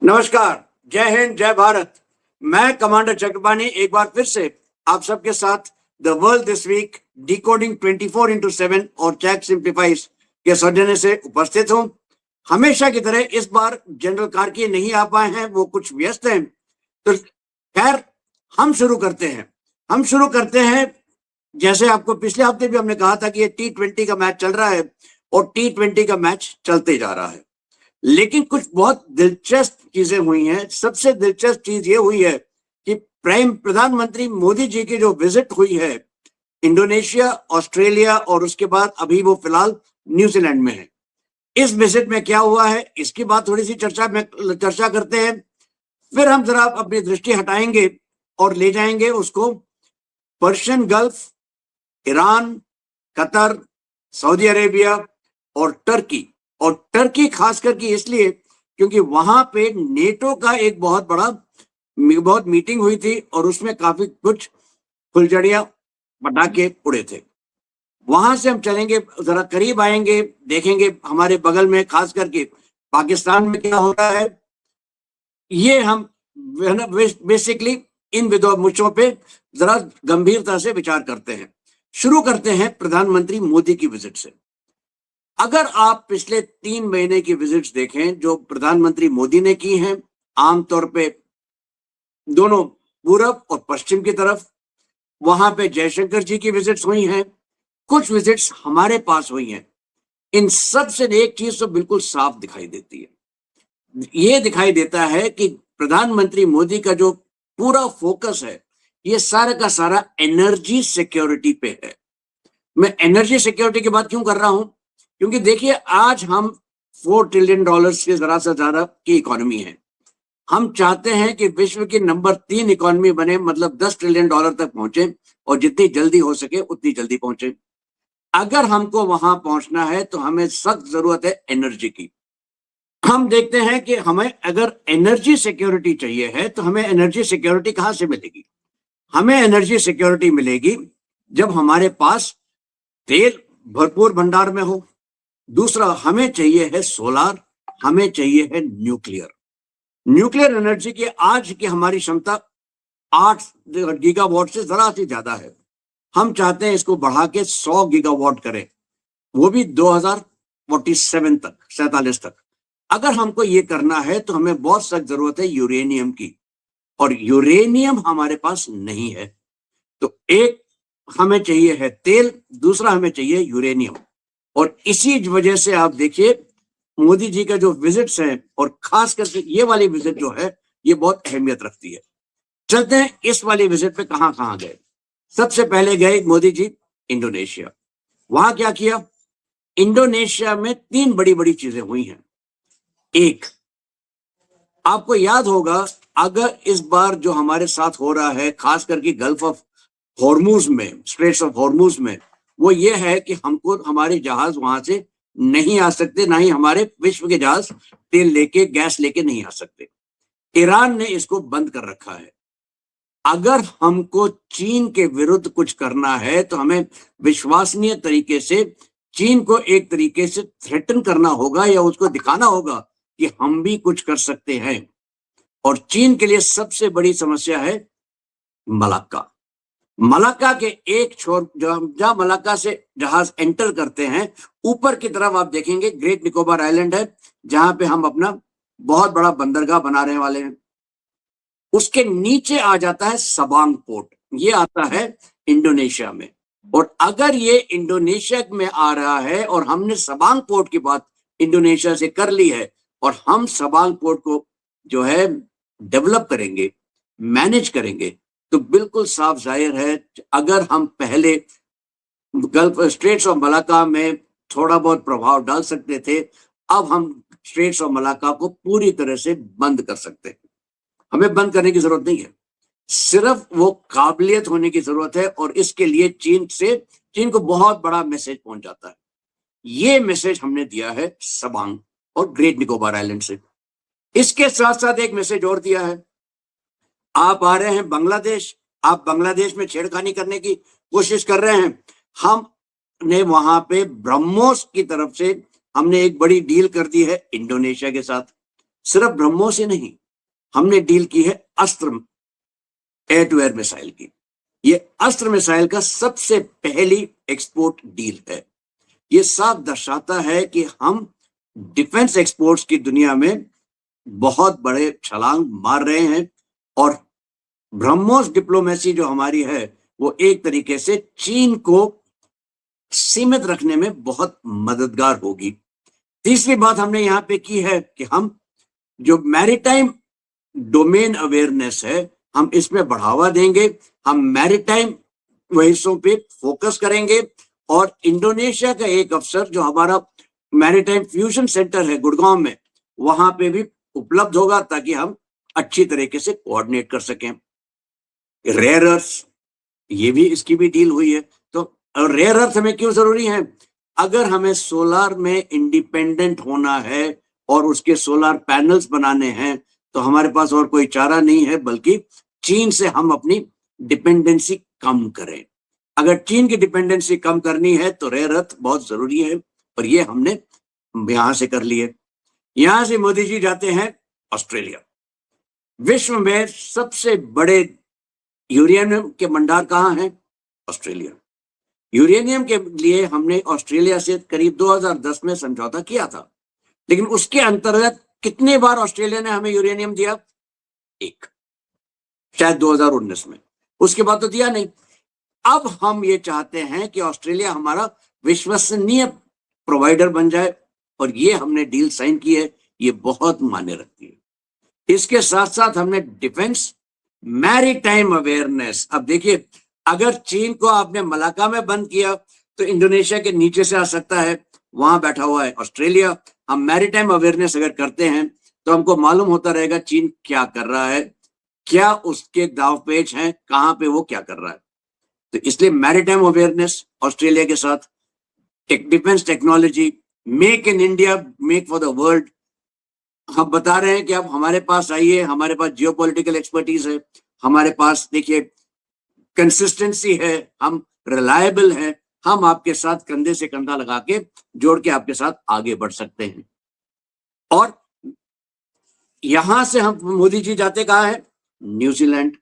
नमस्कार, जय हिंद, जय भारत। मैं कमांडर चक्रपाणी एक बार फिर से आप सबके साथ the world this week decoding 24x7 और चैक सिंप्लीफाइज के सौजन्य से उपस्थित हूं। हमेशा की तरह इस बार जनरल कार्की नहीं आ पाए हैं, वो कुछ व्यस्त हैं। तो खैर हम शुरू करते हैं। जैसे आपको पिछले हफ्ते भी हमने कहा था कि ये T20 का मैच चल रहा है और T20 का मैच चलते जा रहा है, लेकिन कुछ बहुत दिलचस्प चीजें हुई हैं। सबसे दिलचस्प चीज ये हुई है कि प्रधानमंत्री मोदी जी की जो विजिट हुई है इंडोनेशिया, ऑस्ट्रेलिया और उसके बाद अभी वो फिलहाल न्यूजीलैंड में है। इस विजिट में क्या हुआ है, इसकी बात थोड़ी सी चर्चा करते हैं। फिर हम जरा अपनी दृष्टि हटाएंगे और ले जाएंगे उसको Persian gulf, Iran, Qatar, Saudi Arabia और टर्की खास करके इसलिए क्योंकि वहां पे नेटो का एक बहुत मीटिंग हुई थी और उसमें काफी कुछ फुलझड़ियां पटाखे उड़े थे। वहां से हम चलेंगे, जरा करीब आएंगे, देखेंगे हमारे बगल में खास करके पाकिस्तान में क्या हो रहा है। ये हम बेसिकली इन विषयों पे जरा गंभीरता से विचार करते हैं। शुरू करते हैं प्रधानमंत्री मोदी की विजिट से। अगर आप पिछले 3 महीने की विजिट्स देखें जो प्रधानमंत्री मोदी ने की हैं, आमतौर पे दोनों पूरब और पश्चिम की तरफ, वहां पे जयशंकर जी की विजिट्स हुई हैं, कुछ विजिट्स हमारे पास हुई हैं। इन सब से एक चीज तो बिल्कुल साफ दिखाई देती है, ये दिखाई देता है कि प्रधानमंत्री मोदी का जो पूरा फोकस है ये सारा का सारा एनर्जी सिक्योरिटी पे है। मैं एनर्जी सिक्योरिटी की बात क्यों कर रहा हूं, क्योंकि देखिए आज हम $4 ट्रिलियन से जरा से ज्यादा की इकोनॉमी है। हम चाहते हैं कि विश्व की नंबर 3 इकोनॉमी बने, मतलब $10 ट्रिलियन तक पहुंचे और जितनी जल्दी हो सके उतनी जल्दी पहुंचे। अगर हमको वहां पहुंचना है तो हमें सख्त जरूरत है एनर्जी की। हम देखते हैं कि हमें अगर एनर्जी सिक्योरिटी चाहिए है तो हमें एनर्जी सिक्योरिटी कहां से मिलेगी। हमें एनर्जी सिक्योरिटी मिलेगी जब हमारे पास तेल भरपूर भंडार में हो। दूसरा, हमें चाहिए है सोलार, हमें चाहिए है न्यूक्लियर एनर्जी की आज की हमारी क्षमता 8 गीगावाट से जरा सी ज्यादा है। हम चाहते हैं इसको बढ़ा के 100 गीगावाट करें, वो भी 2047 तक। अगर हमको ये करना है तो हमें बहुत सख्त जरूरत है यूरेनियम की, और यूरेनियम हमारे पास नहीं है। तो एक हमें चाहिए है तेल, दूसरा हमें चाहिए यूरेनियम। और इसी वजह से आप देखिए मोदी जी का जो विजिट्स हैं, और खास करके ये वाली विजिट जो है ये बहुत अहमियत रखती है। चलते हैं इस वाली विजिट पे कहां गए। सबसे पहले गए मोदी जी इंडोनेशिया। वहां क्या किया, इंडोनेशिया में 3 बड़ी बड़ी चीजें हुई हैं। एक, आपको याद होगा अगर इस बार जो हमारे साथ हो रहा है खास करके गल्फ ऑफ हॉर्मूज में, स्ट्रेट्स ऑफ हॉर्मूज में, वो ये है कि हमको हमारे जहाज वहां से नहीं आ सकते, ना ही हमारे विश्व के जहाज तेल लेके गैस लेके नहीं आ सकते। ईरान ने इसको बंद कर रखा है। अगर हमको चीन के विरुद्ध कुछ करना है तो हमें विश्वसनीय तरीके से चीन को एक तरीके से थ्रेटन करना होगा या उसको दिखाना होगा कि हम भी कुछ कर सकते हैं। और चीन के लिए सबसे बड़ी समस्या है मलाक्का के एक छोर, जहां मलाक्का से जहाज एंटर करते हैं, ऊपर की तरफ आप देखेंगे ग्रेट निकोबार आइलैंड है जहां पे हम अपना बहुत बड़ा बंदरगाह बनाने वाले हैं। उसके नीचे आ जाता है सबांग पोर्ट, ये आता है इंडोनेशिया में। और अगर ये इंडोनेशिया में आ रहा है और हमने सबांग पोर्ट की बात इंडोनेशिया से कर ली है और हम सबांग पोर्ट को जो है डेवलप करेंगे, मैनेज करेंगे, तो बिल्कुल साफ जाहिर है अगर हम पहले गल्फ स्ट्रेट्स ऑफ मलाक्का में थोड़ा बहुत प्रभाव डाल सकते थे, अब हम स्ट्रेट्स ऑफ मलाक्का को पूरी तरह से बंद कर सकते हैं। हमें बंद करने की जरूरत नहीं है, सिर्फ वो काबिलियत होने की जरूरत है। और इसके लिए चीन को बहुत बड़ा मैसेज पहुंच जाता है। ये मैसेज हमने दिया है सबांग और ग्रेट निकोबार आइलैंड से। इसके साथ साथ एक मैसेज और दिया है, आप आ रहे हैं बांग्लादेश, आप बांग्लादेश में छेड़खानी करने की कोशिश कर रहे हैं। हमने वहां पे ब्रह्मोस की तरफ से हमने एक बड़ी डील कर दी है इंडोनेशिया के साथ। सिर्फ ब्रह्मोस ही नहीं, हमने डील की है अस्त्र, एयर टू एयर मिसाइल की। ये अस्त्र मिसाइल का सबसे पहली एक्सपोर्ट डील है। ये साफ दर्शाता है कि हम डिफेंस एक्सपोर्ट्स की दुनिया में बहुत बड़े छलांग मार रहे हैं, और ब्रह्मोस डिप्लोमेसी जो हमारी है वो एक तरीके से चीन को सीमित रखने में बहुत मददगार होगी। तीसरी बात हमने यहां पे की है कि हम जो मैरीटाइम डोमेन अवेयरनेस है, हम इसमें बढ़ावा देंगे। हम मैरीटाइम वहीसों पे फोकस करेंगे, और इंडोनेशिया का एक अफसर जो हमारा मैरीटाइम फ्यूजन सेंटर है गुड़गांव में, वहां पे भी उपलब्ध होगा, ताकि हम अच्छी तरीके से कोऑर्डिनेट कर सकें। रेयर अर्थ, ये भी इसकी भी डील हुई है। तो रेयर अर्थ हमें क्यों जरूरी है? अगर हमें सोलार में इंडिपेंडेंट होना है और उसके सोलार पैनल्स बनाने हैं, तो हमारे पास और कोई चारा नहीं है बल्कि चीन से हम अपनी डिपेंडेंसी कम करें। अगर चीन की डिपेंडेंसी कम करनी है तो रेयर अर्थ बहुत जरूरी है, और ये हमने यहां से कर लिए। यहां से मोदी जी जाते हैं ऑस्ट्रेलिया। विश्व में सबसे बड़े यूरेनियम के भंडार कहाँ हैं? ऑस्ट्रेलिया। यूरेनियम के लिए हमने ऑस्ट्रेलिया से करीब 2010 में समझौता किया था, लेकिन उसके अंतर्गत कितनी बार ऑस्ट्रेलिया ने हमें यूरेनियम दिया? एक, शायद 2019 में, उसके बाद तो दिया नहीं। अब हम ये चाहते हैं कि ऑस्ट्रेलिया हमारा विश्वसनीय प्रोवाइडर बन जाए, और ये हमने डील साइन की है, ये बहुत मायने रखती है। इसके साथ साथ हमने डिफेंस मैरीटाइम अवेयरनेस, अब देखिए, अगर चीन को आपने मलाका में बंद किया तो इंडोनेशिया के नीचे से आ सकता है, वहां बैठा हुआ है ऑस्ट्रेलिया। हम मैरीटाइम अवेयरनेस अगर करते हैं तो हमको मालूम होता रहेगा चीन क्या कर रहा है, क्या उसके दावपेच हैं, कहां पे वो क्या कर रहा है। तो इसलिए मैरीटाइम अवेयरनेस ऑस्ट्रेलिया के साथ, defence technology, make in India, make for the world, हम बता रहे हैं कि अब हमारे पास आइए, हमारे पास जियोपॉलिटिकल एक्सपर्टीज है, हमारे पास देखिए कंसिस्टेंसी है, हम रिलायबल है, हम आपके साथ कंधे से कंधा लगा के जोड़ के आपके साथ आगे बढ़ सकते हैं। और यहां से हम मोदी जी जाते कहाँ है? न्यूजीलैंड।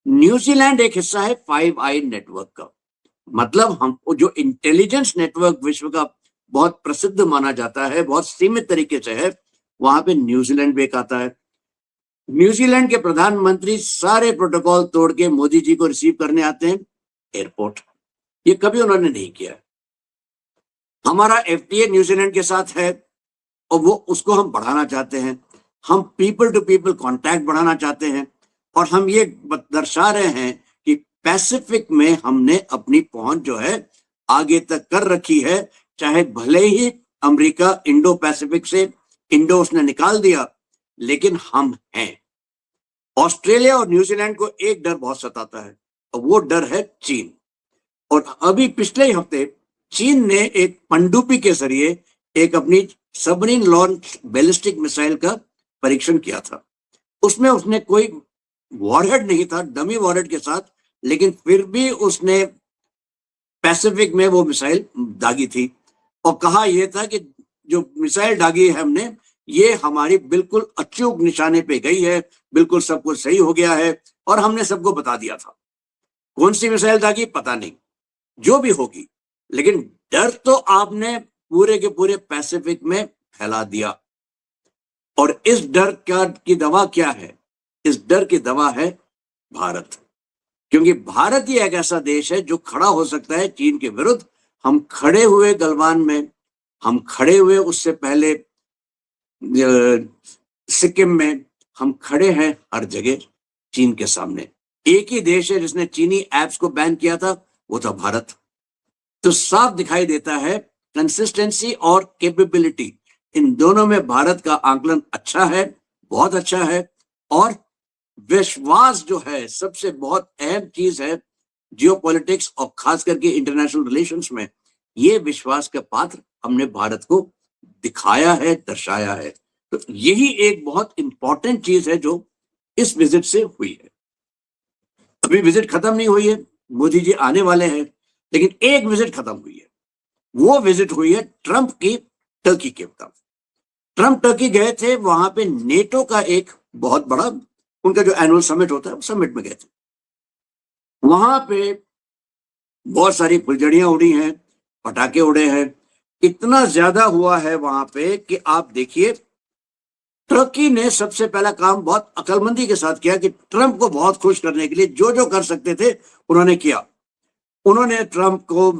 न्यूजीलैंड एक हिस्सा है फाइव आई नेटवर्क का, मतलब हम जो इंटेलिजेंस नेटवर्क विश्व का बहुत प्रसिद्ध माना जाता है, बहुत सीमित तरीके से है, वहां पे न्यूजीलैंड भी एक आता है। न्यूजीलैंड के प्रधानमंत्री सारे प्रोटोकॉल तोड़ के मोदी जी को रिसीव करने आते हैं एयरपोर्ट। ये कभी उन्होंने नहीं किया। हमारा एफटीए न्यूजीलैंड के साथ है, और वो उसको हम बढ़ाना चाहते हैं। हम पीपल टू पीपल कांटेक्ट बढ़ाना चाहते हैं, और हम ये दर्शा रहे हैं कि पैसिफिक में हमने अपनी पहुंच जो है आगे तक कर रखी है। चाहे भले ही अमेरिका इंडो पैसिफिक से इंडो उसने निकाल दिया, लेकिन हम हैं। ऑस्ट्रेलिया और न्यूजीलैंड को एक डर बहुत सताता है, और वो डर है चीन। और अभी पिछले ही हफ्ते चीन ने एक पनडुब्बी के जरिए एक अपनी सबमरीन लॉन्च बैलिस्टिक मिसाइल का परीक्षण किया था। उसमें उसने कोई वॉरहेड नहीं था, डमी वॉरहेड के साथ, लेकिन फिर भी उसने पैसिफिक में वो मिसाइल दागी थी, और कहा यह था कि जो मिसाइल दागी है हमने, ये हमारी बिल्कुल अचूक निशाने पे गई है, बिल्कुल सब कुछ सही हो गया है, और हमने सबको बता दिया था। कौन सी मिसाइल दागी पता नहीं, जो भी होगी, लेकिन डर तो आपने पूरे के पूरे पैसिफिक में फैला दिया। और इस डर की दवा क्या है? इस डर की दवा है भारत, क्योंकि भारत ही एक ऐसा देश है जो खड़ा हो सकता है चीन के विरुद्ध। हम खड़े हुए गलवान में, हम खड़े हुए उससे पहले सिक्किम में, हम खड़े हैं हर जगह चीन के सामने। एक ही देश है जिसने चीनी एप्स को बैन किया था, वो था भारत। तो साफ दिखाई देता है कंसिस्टेंसी और कैपेबिलिटी, इन दोनों में भारत का आंकलन अच्छा है, बहुत अच्छा है। और विश्वास जो है सबसे बहुत अहम चीज है जियोपॉलिटिक्स और खास करके इंटरनेशनल रिलेशंस में। ये विश्वास का पात्र हमने भारत को दिखाया है, दर्शाया है। तो यही एक बहुत इंपॉर्टेंट चीज है जो इस विजिट से हुई है। अभी विजिट खत्म नहीं हुई है, मोदी जी आने वाले हैं, लेकिन एक विजिट खत्म हुई है। वो विजिट हुई है ट्रंप की टर्की की तरफ। ट्रम्प टर्की गए थे, वहां पे नेटो का एक बहुत बड़ा उनका जो एनुअल समिट होता है उस समिट में गए थे। वहां पे बहुत सारी फुलझड़ियां उड़ी हैं, पटाखे उड़े हैं, इतना ज्यादा हुआ है वहां पे कि आप देखिए टर्की ने सबसे पहला काम बहुत अकलमंदी के साथ किया कि ट्रंप को बहुत खुश करने के लिए जो जो कर सकते थे उन्होंने किया। उन्होंने ट्रंप को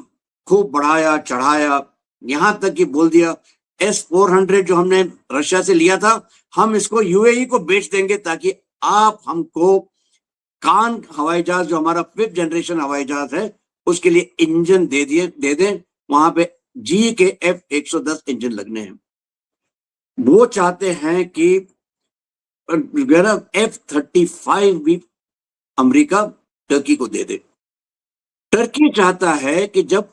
खूब बढ़ाया चढ़ाया, यहां तक कि बोल दिया S-400 जो हमने रशिया से लिया था हम इसको यूएई को बेच देंगे ताकि आप हमको कान हवाई जहाज जो हमारा 5th जनरेशन हवाई जहाज है उसके लिए इंजन दे दें। वहां पे जी के F-110 इंजन लगने हैं। वो चाहते हैं कि F-35 भी अमेरिका टर्की को दे दे। टर्की चाहता है कि जब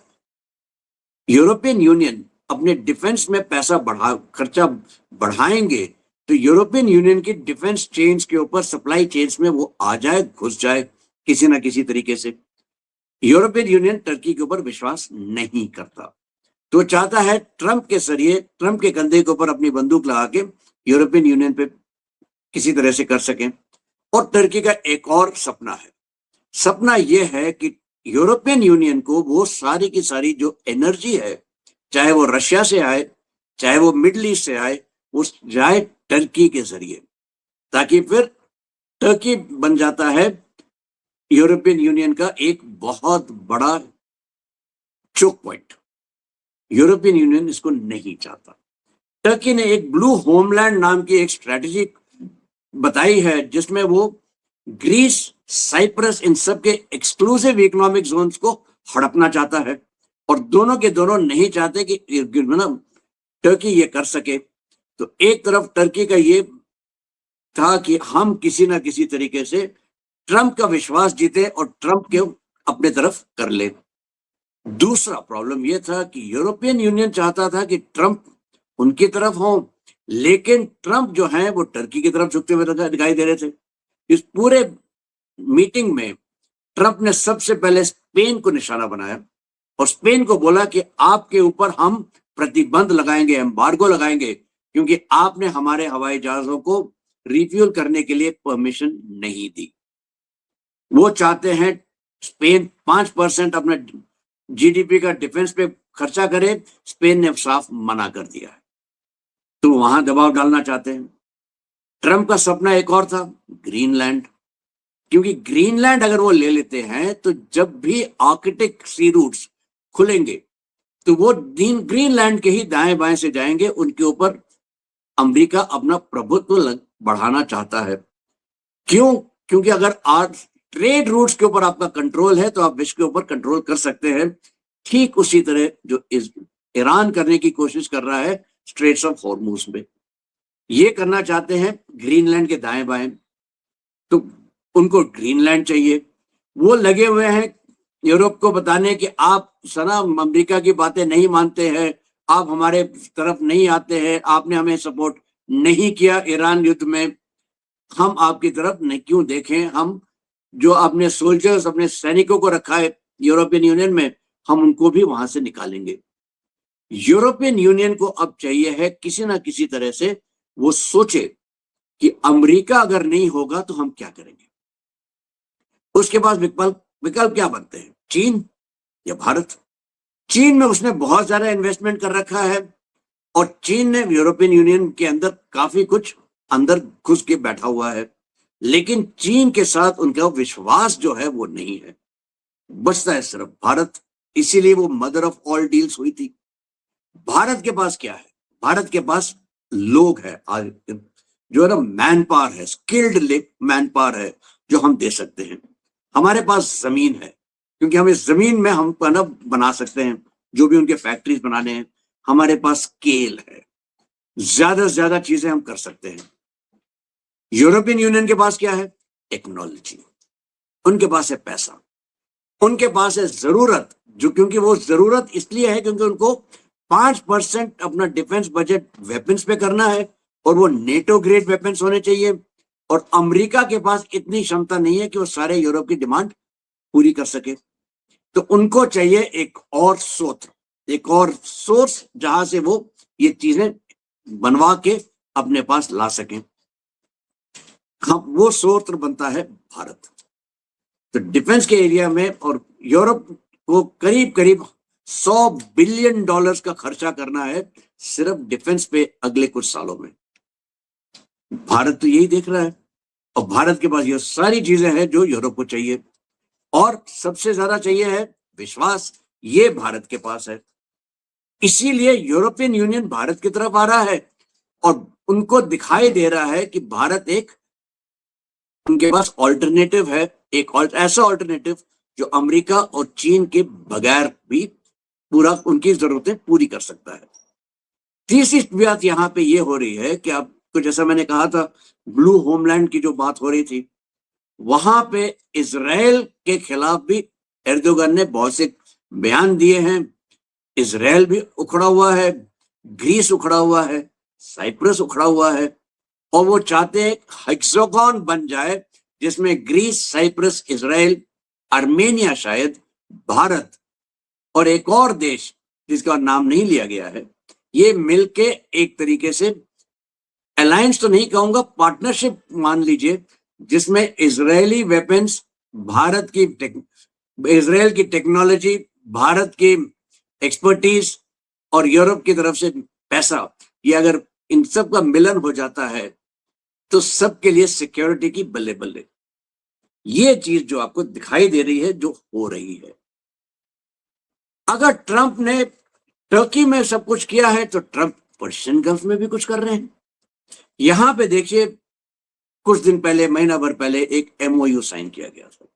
यूरोपियन यूनियन अपने डिफेंस में खर्चा बढ़ाएंगे तो यूरोपियन यूनियन की डिफेंस चेन्स के ऊपर, सप्लाई चेन्स में वो आ जाए, घुस जाए किसी ना किसी तरीके से। यूरोपियन यूनियन टर्की के ऊपर विश्वास नहीं करता, तो चाहता है ट्रंप के जरिए, ट्रंप के कंधे के ऊपर अपनी बंदूक लगा के यूरोपियन यूनियन पे किसी तरह से कर सकें। और टर्की का एक और सपना है, सपना यह है कि यूरोपियन यूनियन को वो सारी की सारी जो एनर्जी है, चाहे वो रशिया से आए, चाहे वो मिडल ईस्ट से आए, वो जाए टर्की के जरिए, ताकि फिर टर्की बन जाता है यूरोपियन यूनियन का एक बहुत बड़ा चोक पॉइंट। यूरोपियन यूनियन इसको नहीं चाहता। टर्की ने एक ब्लू होमलैंड नाम की एक स्ट्रेटजी बताई है जिसमें वो ग्रीस, साइप्रस, इन सब के एक्सक्लूसिव इकोनॉमिक जोन्स को हड़पना चाहता है, और दोनों के दोनों नहीं चाहते कि टर्की ये कर सके। तो एक तरफ टर्की का ये था कि हम किसी ना किसी तरीके से ट्रंप का विश्वास जीते और ट्रंप के अपने तरफ कर ले। दूसरा प्रॉब्लम यह था कि यूरोपियन यूनियन चाहता था कि ट्रंप उनकी तरफ हो, लेकिन ट्रंप जो है वो टर्की की तरफ झुकते हुए दिखाई दे रहे थे। इस पूरे मीटिंग में ट्रंप ने सबसे पहले स्पेन को निशाना बनाया और स्पेन को बोला कि आपके ऊपर हम प्रतिबंध लगाएंगे, एम्बार्गो लगाएंगे, क्योंकि आपने हमारे हवाई जहाजों को रिफ्यूल करने के लिए परमिशन नहीं दी। वो चाहते हैं स्पेन 5% अपने जीडीपी का डिफेंस पे खर्चा करे, स्पेन ने साफ मना कर दिया है, तो वहां दबाव डालना चाहते हैं। ट्रंप का सपना एक और था, ग्रीनलैंड, क्योंकि ग्रीनलैंड अगर वो ले लेते हैं तो जब भी आर्कटिक सी रूट्स खुलेंगे तो वो ग्रीनलैंड के ही दाएं बाएं से जाएंगे, उनके ऊपर अमेरिका अपना प्रभुत्व बढ़ाना चाहता है। क्यों? क्योंकि अगर आज ट्रेड रूट्स के ऊपर आपका कंट्रोल है तो आप विश्व के ऊपर कंट्रोल कर सकते हैं। ठीक उसी तरह जो ईरान करने की कोशिश कर रहा है स्ट्रेट्स ऑफ हॉर्मुज में, ये करना चाहते हैं ग्रीनलैंड के दाएं बाएं, तो उनको ग्रीनलैंड चाहिए। वो लगे हुए हैं यूरोप को बताने कि आप सना अमेरिका की बातें नहीं मानते हैं, आप हमारे तरफ नहीं आते हैं, आपने हमें सपोर्ट नहीं किया ईरान युद्ध में, हम आपकी तरफ नहीं क्यों देखें, हम जो अपने सोल्जर्स, अपने सैनिकों को रखा है यूरोपियन यूनियन में, हम उनको भी वहां से निकालेंगे। यूरोपियन यूनियन को अब चाहिए है किसी ना किसी तरह से वो सोचे कि अमेरिका अगर नहीं होगा तो हम क्या करेंगे। उसके पास विकल्प क्या बनते हैं, चीन या भारत। चीन में उसने बहुत ज्यादा इन्वेस्टमेंट कर रखा है और चीन ने यूरोपियन यूनियन के अंदर काफी कुछ अंदर घुस के बैठा हुआ है, लेकिन चीन के साथ उनका विश्वास जो है वो नहीं है। बचता है सिर्फ भारत, इसीलिए वो मदर ऑफ ऑल डील्स हुई थी। भारत के पास क्या है? भारत के पास लोग है, जो है ना मैन पावर है, स्किल्ड मैन पावर है जो हम दे सकते हैं। हमारे पास जमीन है, क्योंकि हम इस जमीन में हम बना सकते हैं जो भी उनके फैक्ट्रीज बनाने हैं। हमारे पास स्केल है, ज्यादा से ज्यादा चीजें हम कर सकते हैं। यूरोपियन यूनियन के पास क्या है? टेक्नोलॉजी। उनके पास है पैसा, उनके पास है जरूरत, जो क्योंकि वो जरूरत इसलिए है क्योंकि उनको 5% अपना डिफेंस बजट वेपन्स पे करना है और वो नेटो ग्रेड वेपन्स होने चाहिए। और अमेरिका के पास इतनी क्षमता नहीं है कि वो सारे यूरोप की डिमांड पूरी कर सके, तो उनको चाहिए एक और स्रोत, एक और सोर्स जहां से वो ये चीजें बनवा के अपने पास ला सकें। हाँ, वो स्रोत बनता है भारत। तो डिफेंस के एरिया में और यूरोप को करीब करीब $100 बिलियन का खर्चा करना है सिर्फ डिफेंस पे अगले कुछ सालों में। भारत तो यही देख रहा है, और भारत के पास ये सारी चीजें हैं जो यूरोप को चाहिए, और सबसे ज्यादा चाहिए है विश्वास, ये भारत के पास है। इसीलिए यूरोपियन यूनियन भारत की तरफ आ रहा है, और उनको दिखाई दे रहा है कि भारत एक उनके पास ऑल्टरनेटिव है, एक ऐसा ऑल्टरनेटिव जो अमेरिका और चीन के बगैर भी पूरा उनकी जरूरतें पूरी कर सकता है। तीसरी बात यहाँ पे ये हो रही है कि आपको, जैसा मैंने कहा था, ब्लू होमलैंड की जो बात हो रही थी, वहां पे इजराइल के खिलाफ भी एर्दोगन ने बहुत से बयान दिए हैं। इजराइल भी उखड़ा हुआ है, ग्रीस उखड़ा हुआ है, साइप्रस उखड़ा हुआ है, और वो चाहते हैं हेक्सागोन बन जाए जिसमें ग्रीस, साइप्रस, इजराइल, आर्मेनिया, शायद भारत और एक और देश जिसका नाम नहीं लिया गया है, ये मिलके एक तरीके से अलायंस तो नहीं कहूंगा, पार्टनरशिप मान लीजिए, जिसमें इजरायली वेपन्स, भारत की इजराइल की टेक्नोलॉजी, भारत की एक्सपर्टीज और यूरोप की तरफ से पैसा, ये अगर इन सब का मिलन हो जाता है तो सबके लिए सिक्योरिटी की बल्ले बल्ले। ये चीज जो आपको दिखाई दे रही है, जो हो रही है। अगर ट्रंप ने टर्की में सब कुछ किया है तो ट्रंप पर्शियन गल्फ में भी कुछ कर रहे हैं। यहां पे देखिए, कुछ दिन पहले, महीना भर पहले एक एमओयू साइन किया गया था।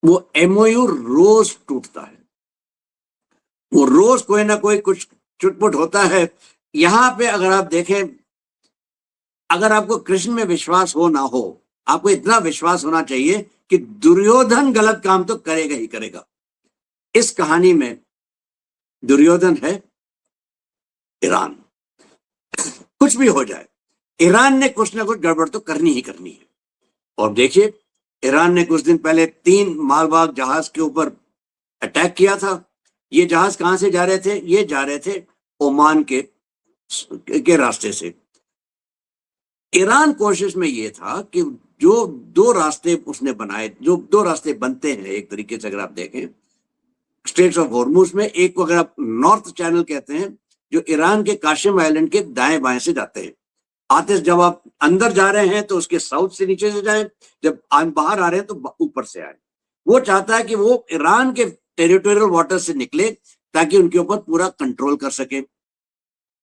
वो एमओयू रोज टूटता है, वो रोज कोई ना कोई कुछ चुटपुट होता है। यहां पे अगर आप देखें, अगर आपको कृष्ण में विश्वास हो ना हो, आपको इतना विश्वास होना चाहिए कि दुर्योधन गलत काम तो करेगा ही करेगा। इस कहानी में दुर्योधन है ईरान। कुछ भी हो जाए, ईरान ने कुछ ना कुछ गड़बड़ तो करनी ही करनी है। और देखिए, ईरान ने कुछ दिन पहले 3 मालवाहक जहाज के ऊपर अटैक किया था। ये जहाज कहां से जा रहे थे? ये जा रहे थे ओमान के रास्ते से। ईरान कोशिश में ये था कि जो 2 रास्ते उसने बनाए, जो 2 रास्ते बनते हैं एक तरीके से, अगर आप देखें स्ट्रेट्स ऑफ हॉर्मुज में, एक को अगर आप नॉर्थ चैनल कहते हैं, जो ईरान के काशिम आइलैंड के दाएं बाएं से जाते हैं। आते जब आप अंदर जा रहे हैं तो उसके साउथ से नीचे से जाएं, जब बाहर आ रहे हैं तो ऊपर से आए। वो चाहता है कि वो ईरान के टेरिटोरियल वाटर से निकले ताकि उनके ऊपर पूरा कंट्रोल कर सके।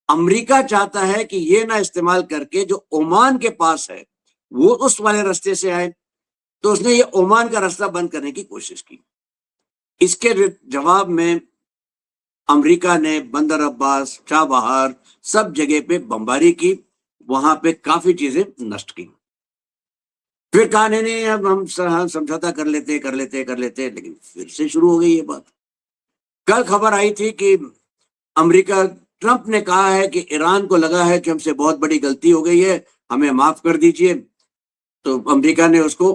अमेरिका चाहता है कि ये ना इस्तेमाल करके जो ओमान के पास है वो उस वाले रास्ते से आए, तो उसने ये ओमान का रास्ता बंद करने की कोशिश की। इसके जवाब में अमेरिका ने बंदर अब्बास, चाबहार, सब जगह पे बमबारी की, वहां पे काफी चीजें नष्ट की। फिर कहा नहीं, अब हम समझौता कर लेते, लेकिन फिर से शुरू हो गई ये बात। कल खबर आई थी कि अमेरिका, ट्रंप ने कहा है कि ईरान को लगा है कि हमसे बहुत बड़ी गलती हो गई है, हमें माफ कर दीजिए। तो अमेरिका ने उसको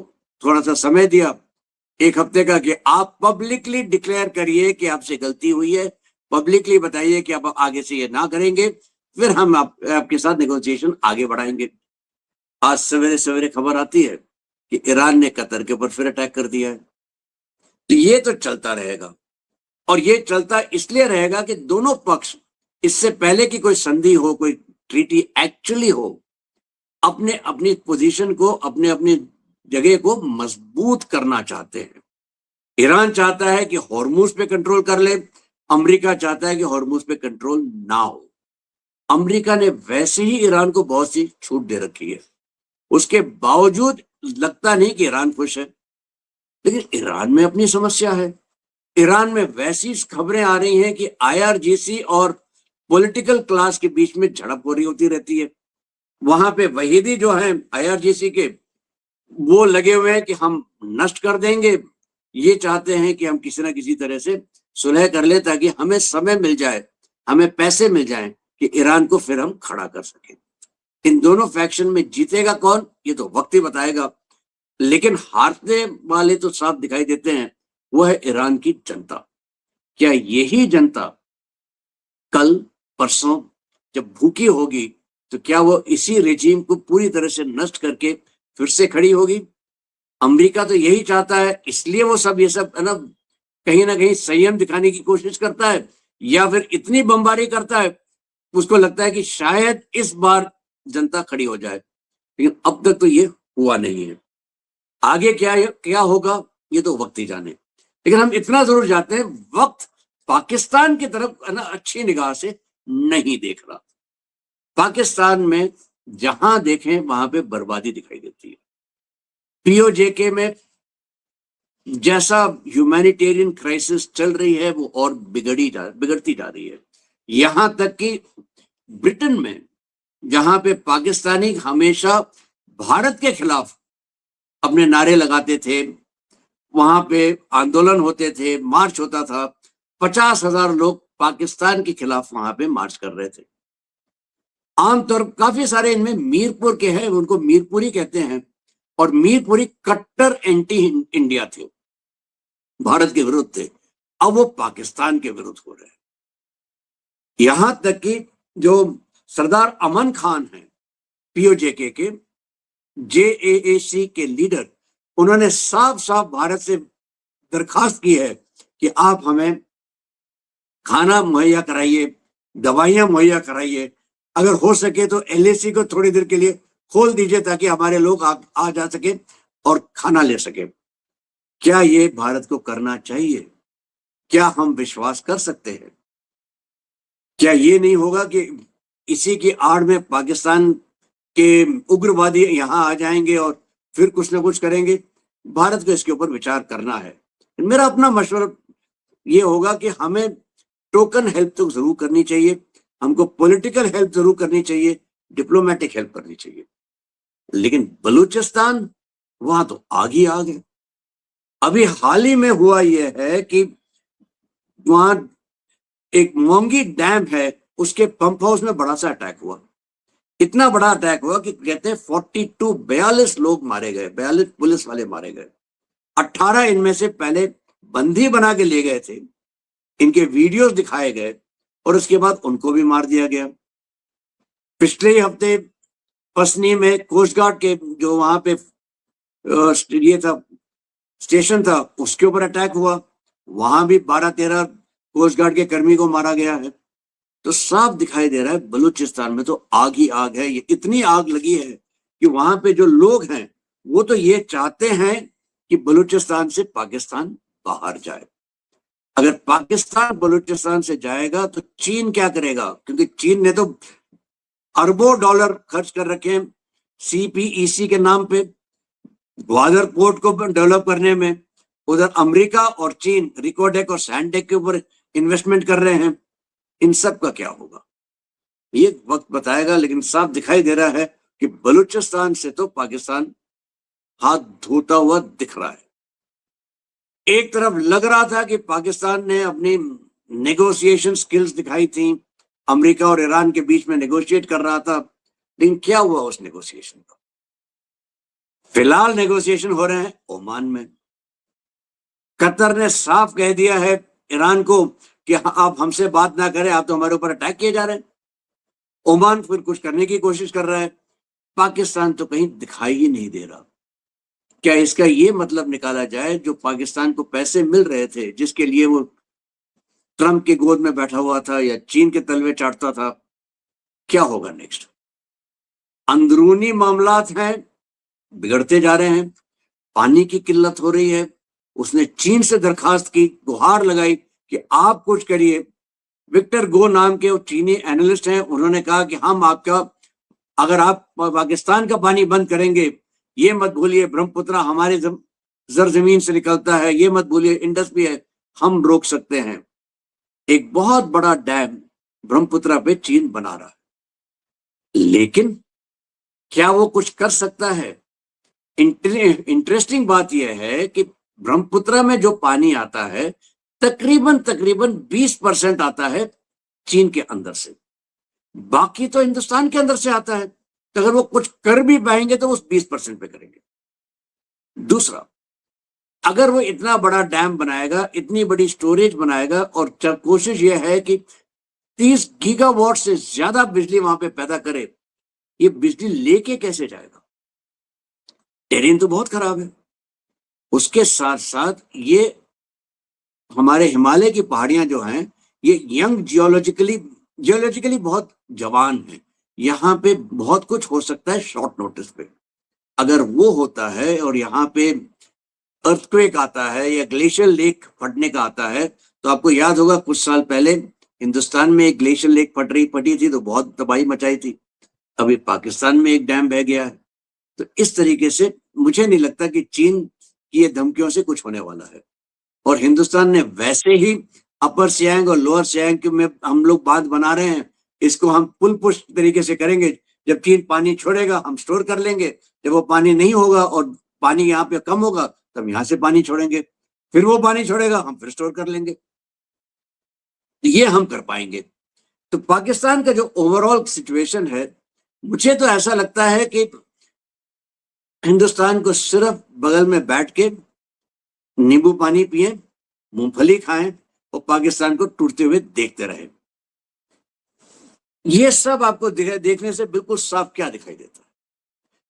थोड़ा सा समय दिया, 1 हफ्ते का, कि आप पब्लिकली डिक्लेयर करिए कि आपसे गलती हुई है, पब्लिकली बताइए कि आप आगे से ये ना करेंगे, फिर हम आपके साथ नेगोशिएशन आगे बढ़ाएंगे। आज सवेरे सवेरे खबर आती है कि ईरान ने कतर के ऊपर फिर अटैक कर दिया है। तो ये तो चलता रहेगा, और ये चलता इसलिए रहेगा कि दोनों पक्ष, इससे पहले कि कोई संधि हो, कोई ट्रीटी एक्चुअली हो, अपने अपनी पोजीशन को, अपने अपनी जगह को मजबूत करना चाहते हैं। ईरान चाहता है कि हॉर्मुज पे कंट्रोल कर ले, अमेरिका चाहता है कि हॉर्मुज पे कंट्रोल ना हो। अमेरिका ने वैसे ही ईरान को बहुत सी छूट दे रखी है, उसके बावजूद लगता नहीं कि ईरान खुश है। लेकिन ईरान में अपनी समस्या है। ईरान में वैसी खबरें आ रही हैं कि IRGC और पॉलिटिकल क्लास के बीच में झड़प हो रही होती रहती है। वहां पे वहीदी जो है IRGC के, वो लगे हुए हैं कि हम नष्ट कर देंगे। ये चाहते हैं कि हम किसी ना किसी तरह से सुलह कर ले ताकि हमें समय मिल जाए, हमें पैसे मिल जाए कि ईरान को फिर हम खड़ा कर सकें। इन दोनों फैक्शन में जीतेगा कौन, ये तो वक्त ही बताएगा। लेकिन हारने वाले तो साफ दिखाई देते हैं, वो है ईरान की जनता। क्या यही जनता कल, परसों, जब भूखी होगी तो क्या वो इसी रेजिम को पूरी तरह से नष्ट करके फिर से खड़ी होगी? अमेरिका तो यही चाहता है, इसलिए वो सब ये सब है ना कहीं संयम दिखाने की कोशिश करता है, या फिर इतनी बमबारी करता है, उसको लगता है कि शायद इस बार जनता खड़ी हो जाए। लेकिन अब तक तो ये हुआ नहीं है। आगे क्या क्या होगा ये तो वक्त ही जाने। लेकिन हम इतना जरूर जानते हैं, वक्त पाकिस्तान की तरफ है ना अच्छी निगाह से नहीं देख रहा। पाकिस्तान में जहां देखें वहां पे बर्बादी दिखाई देती है। पीओजेके में जैसा ह्यूमैनिटेरियन क्राइसिस चल रही है वो और बिगड़ती जा रही है। यहां तक कि ब्रिटेन में जहां पे पाकिस्तानी हमेशा भारत के खिलाफ अपने नारे लगाते थे, वहां पे आंदोलन होते थे, मार्च होता था, 50,000 लोग पाकिस्तान के खिलाफ वहां पे मार्च कर रहे थे। आमतौर काफी सारे इनमें मीरपुर के हैं, उनको मीरपुरी कहते हैं, और मीरपुरी कट्टर एंटी इंडिया थे, भारत के विरुद्ध थे। अब वो पाकिस्तान के विरुद्ध हो रहे हैं। यहां तक कि जो सरदार अमन खान हैं, पीओजेके के जेएएसी के लीडर, उन्होंने साफ साफ भारत से दरखास्त की है कि आप हमें खाना मुहैया कराइए, दवाइयां मुहैया कराइए, अगर हो सके तो एलएसी को थोड़ी देर के लिए खोल दीजिए ताकि हमारे लोग आ जा सके और खाना ले सके। क्या ये भारत को करना चाहिए? क्या हम विश्वास कर सकते हैं? क्या ये नहीं होगा कि इसी की आड़ में पाकिस्तान के उग्रवादी यहां आ जाएंगे और फिर कुछ ना कुछ करेंगे? भारत को इसके ऊपर विचार करना है। मेरा अपना मशवरा ये होगा कि हमें टोकन हेल्प तो जरूर करनी चाहिए, हमको पॉलिटिकल हेल्प जरूर करनी चाहिए, डिप्लोमेटिक हेल्प करनी चाहिए, लेकिन बलूचिस्तान वहां तो आग ही आग है। अभी हाल ही में हुआ यह है कि वहां एक मोंगी डैम है, उसके पंप हाउस में बड़ा सा अटैक हुआ। इतना बड़ा अटैक हुआ कि कहते हैं 42 लोग मारे गए, 42 पुलिस वाले मारे गए। 18 इनमें से पहले बंदी बना के ले गए थे, इनके वीडियोस दिखाए गए और उसके बाद उनको भी मार दिया गया। पिछले ही हफ्ते पसनी में कोस्ट गार्ड के जो वहां पे ये था स्टेशन था, उसके ऊपर अटैक हुआ, वहां भी 12-13 कोस्ट गार्ड के कर्मी को मारा गया है। तो साफ दिखाई दे रहा है बलूचिस्तान में तो आग ही आग है। ये इतनी आग लगी है कि वहां पे जो लोग हैं वो तो ये चाहते हैं कि बलूचिस्तान से पाकिस्तान बाहर जाए। अगर पाकिस्तान बलूचिस्तान से जाएगा तो चीन क्या करेगा? क्योंकि चीन ने तो अरबों डॉलर खर्च कर रखे हैं सीपीईसी के नाम पे, ग्वादर पोर्ट को डेवलप करने में। उधर अमेरिका और चीन रिकोडेक और सैंडेक के ऊपर इन्वेस्टमेंट कर रहे हैं। इन सब का क्या होगा ये वक्त बताएगा, लेकिन साफ दिखाई दे रहा है कि बलूचिस्तान से तो पाकिस्तान हाथ धोता हुआ दिख रहा है। एक तरफ लग रहा था कि पाकिस्तान ने अपनी नेगोशिएशन स्किल्स दिखाई थी, अमेरिका और ईरान के बीच में नेगोशिएट कर रहा था, लेकिन क्या हुआ उस नेगोशिएशन का? फिलहाल नेगोशिएशन हो रहे हैं ओमान में। कतर ने साफ कह दिया है ईरान को कि आप हमसे बात ना करें, आप तो हमारे ऊपर अटैक किए जा रहे हैं। ओमान फिर कुछ करने की कोशिश कर रहा है, पाकिस्तान तो कहीं दिखाई ही नहीं दे रहा। क्या इसका ये मतलब निकाला जाए जो पाकिस्तान को पैसे मिल रहे थे, जिसके लिए वो ट्रंप के गोद में बैठा हुआ था या चीन के तलवे चाटता था, क्या होगा नेक्स्ट? अंदरूनी मामलात हैं, बिगड़ते जा रहे हैं, पानी की किल्लत हो रही है। उसने चीन से दरखास्त की, गुहार लगाई कि आप कुछ करिए। विक्टर गो नाम के चीनी एनालिस्ट हैं, उन्होंने कहा कि हम आपका, अगर आप पाकिस्तान का पानी बंद करेंगे, ये मत भूलिए ब्रह्मपुत्र हमारे जरजमीन से निकलता है, ये मत भूलिए इंडस भी है, हम रोक सकते हैं। एक बहुत बड़ा डैम ब्रह्मपुत्र पे चीन बना रहा है, लेकिन क्या वो कुछ कर सकता है? इंटरेस्टिंग बात यह है कि ब्रह्मपुत्र में जो पानी आता है तकरीबन 20% आता है चीन के अंदर से, बाकी तो हिंदुस्तान के अंदर से आता है। तो अगर वो कुछ कर भी पाएंगे तो उस 20% पे करेंगे। दूसरा, अगर वो इतना बड़ा डैम बनाएगा, इतनी बड़ी स्टोरेज बनाएगा, और कोशिश ये है कि 30 गीगावाट से ज्यादा बिजली वहां पे पैदा करे, ये बिजली लेके कैसे जाएगा? टेरेन तो बहुत खराब है। उसके साथ साथ ये हमारे हिमालय की पहाड़ियां जो हैं, ये यंग जियोलॉजिकली बहुत जवान है। यहाँ पे बहुत कुछ हो सकता है शॉर्ट नोटिस पे। अगर वो होता है और यहाँ पे अर्थक्वेक आता है या ग्लेशियर लेक फटने का आता है, तो आपको याद होगा कुछ साल पहले हिंदुस्तान में एक ग्लेशियर लेक फटी थी तो बहुत तबाही मचाई थी। अभी पाकिस्तान में एक डैम बह गया है। तो इस तरीके से मुझे नहीं लगता कि चीन की ये धमकियों से कुछ होने वाला है। और हिंदुस्तान ने वैसे ही अपर सियांग और लोअर सियांग में हम लोग बांध बना रहे हैं, इसको हम पुल पुश तरीके से करेंगे। जब चीन पानी छोड़ेगा हम स्टोर कर लेंगे, जब वो पानी नहीं होगा और पानी यहाँ पे कम होगा तब यहाँ से पानी छोड़ेंगे, फिर वो पानी छोड़ेगा हम फिर स्टोर कर लेंगे। ये हम कर पाएंगे। तो पाकिस्तान का जो ओवरऑल सिचुएशन है, मुझे तो ऐसा लगता है कि हिंदुस्तान को सिर्फ बगल में बैठ के नींबू पानी पिए, मूंगफली खाएं और पाकिस्तान को टूटते हुए देखते रहे। ये सब आपको देखने से बिल्कुल साफ क्या दिखाई देता है?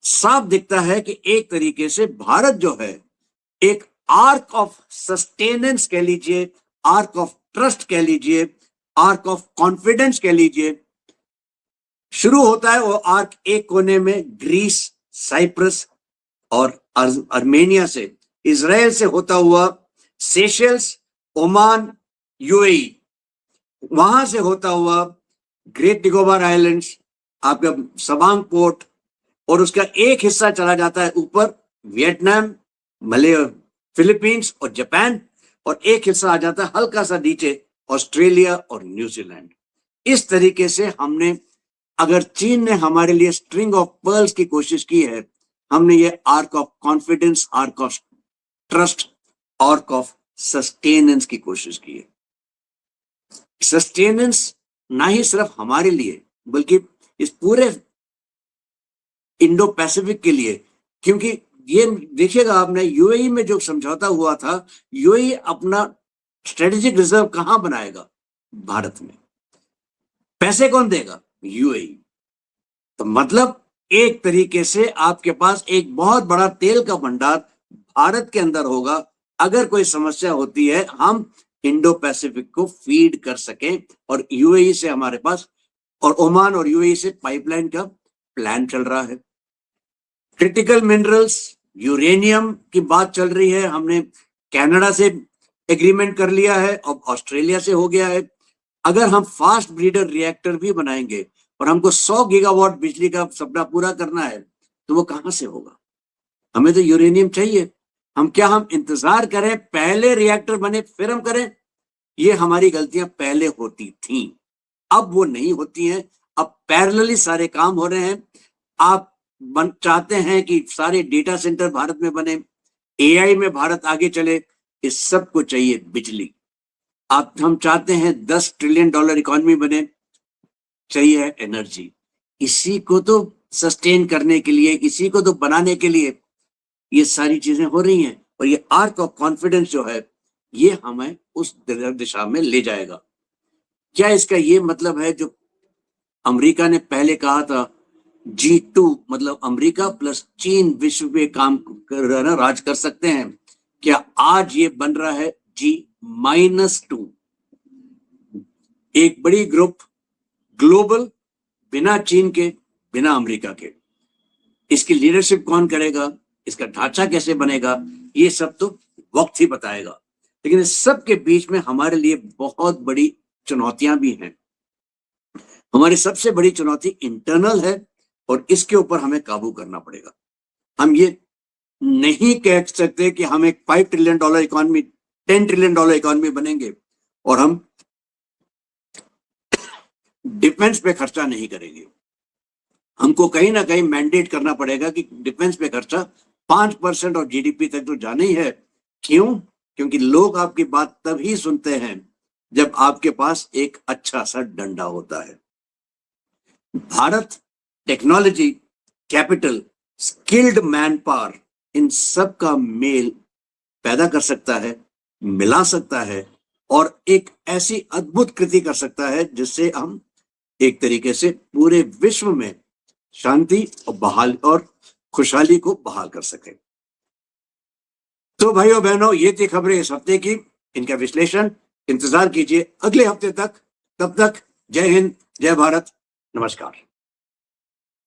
साफ दिखता है कि एक तरीके से भारत जो है एक आर्क ऑफ सस्टेनेंस कह लीजिए, आर्क ऑफ ट्रस्ट कह लीजिए, आर्क ऑफ कॉन्फिडेंस कह लीजिए, शुरू होता है। वो आर्क एक कोने में ग्रीस, साइप्रस और अर्मेनिया से, इजराइल से होता हुआ सेशल्स, ओमान, यूएई, वहां से होता हुआ ग्रेट निकोबार आइलैंड्स, आपका सबांग पोर्ट, और उसका एक हिस्सा चला जाता है ऊपर वियतनाम, मलय, फिलीपींस और जापान, और एक हिस्सा आ जाता है हल्का सा नीचे ऑस्ट्रेलिया और न्यूजीलैंड। इस तरीके से हमने, अगर चीन ने हमारे लिए स्ट्रिंग ऑफ पर्ल्स की कोशिश की है, हमने ये arc of confidence, arc of trust, arc of sustenance की कोशिश की है। सस्टेनेंस ना ही सिर्फ हमारे लिए बल्कि इस पूरे इंडो पैसिफिक के लिए, क्योंकि ये देखिएगा आपने यूएई में जो समझौता हुआ था, यूएई अपना स्ट्रेटेजिक रिजर्व कहां बनाएगा? भारत में। पैसे कौन देगा? यूएई। तो मतलब एक तरीके से आपके पास एक बहुत बड़ा तेल का भंडार भारत के अंदर होगा। अगर कोई समस्या होती है हम इंडो पैसिफिक को फीड कर सकें, और यूएई से हमारे पास, और ओमान और यूएई से पाइपलाइन का प्लान चल रहा है। क्रिटिकल मिनरल्स, यूरेनियम की बात चल रही है, हमने कनाडा से एग्रीमेंट कर लिया है, अब ऑस्ट्रेलिया से हो गया है। अगर हम फास्ट ब्रीडर रिएक्टर भी बनाएंगे और हमको 100 गीगावाट बिजली का सपना पूरा करना है, तो वो कहां से होगा? हमें तो यूरेनियम चाहिए। हम इंतजार करें पहले रिएक्टर बने फिर हम करें? ये हमारी गलतियां पहले होती थी, अब वो नहीं होती हैं। अब पैरेलली सारे काम हो रहे हैं। आप चाहते हैं कि सारे डेटा सेंटर भारत में बने, एआई में भारत आगे चले, इस सब को चाहिए बिजली। हम चाहते हैं 10 ट्रिलियन डॉलर इकोनॉमी बने, चाहिए एनर्जी। इसी को तो सस्टेन करने के लिए, इसी को तो बनाने के लिए ये सारी चीजें हो रही हैं। और ये आर्क ऑफ कॉन्फिडेंस जो है, ये हमें उस दिशा में ले जाएगा। क्या इसका ये मतलब है जो अमेरिका ने पहले कहा था G2, मतलब अमेरिका प्लस चीन विश्व पे काम कर राज कर सकते हैं? क्या आज ये बन रहा है G-2, एक बड़ी ग्रुप ग्लोबल, बिना चीन के, बिना अमेरिका के। इसकी लीडरशिप कौन करेगा, इसका ढांचा कैसे बनेगा, ये सब तो वक्त ही बताएगा। लेकिन इस सब के बीच में हमारे लिए बहुत बड़ी चुनौतियां भी हैं। हमारी सबसे बड़ी चुनौती इंटरनल है और इसके ऊपर हमें काबू करना पड़ेगा। हम ये नहीं कह सकते कि हम एक 5 trillion dollar economy, 10 trillion dollar economy बनेंगे और हम डिफेंस पे खर्चा नहीं करेंगे। हमको कहीं ना कहीं मैंडेट करना पड़ेगा कि डिफेंस पे खर्चा 5% और जीडीपी तक तो जाना ही है। क्यों? क्योंकि लोग आपकी बात तभी सुनते हैं जब आपके पास एक अच्छा सा डंडा होता है। Bharat technology, capital, skilled man power, इन सब का मेल पैदा कर सकता है, मिला सकता है और एक ऐसी अद्भुत कृति कर सकता है जिससे हम एक तरीके से पूरे विश्व में शांति और बहाल और खुशहाली को बहाल कर सके। तो भाइयों बहनों, ये थी खबरें इस हफ्ते की, इनका विश्लेषण इंतजार कीजिए अगले हफ्ते तक। तब तक जय हिंद, जय भारत, नमस्कार।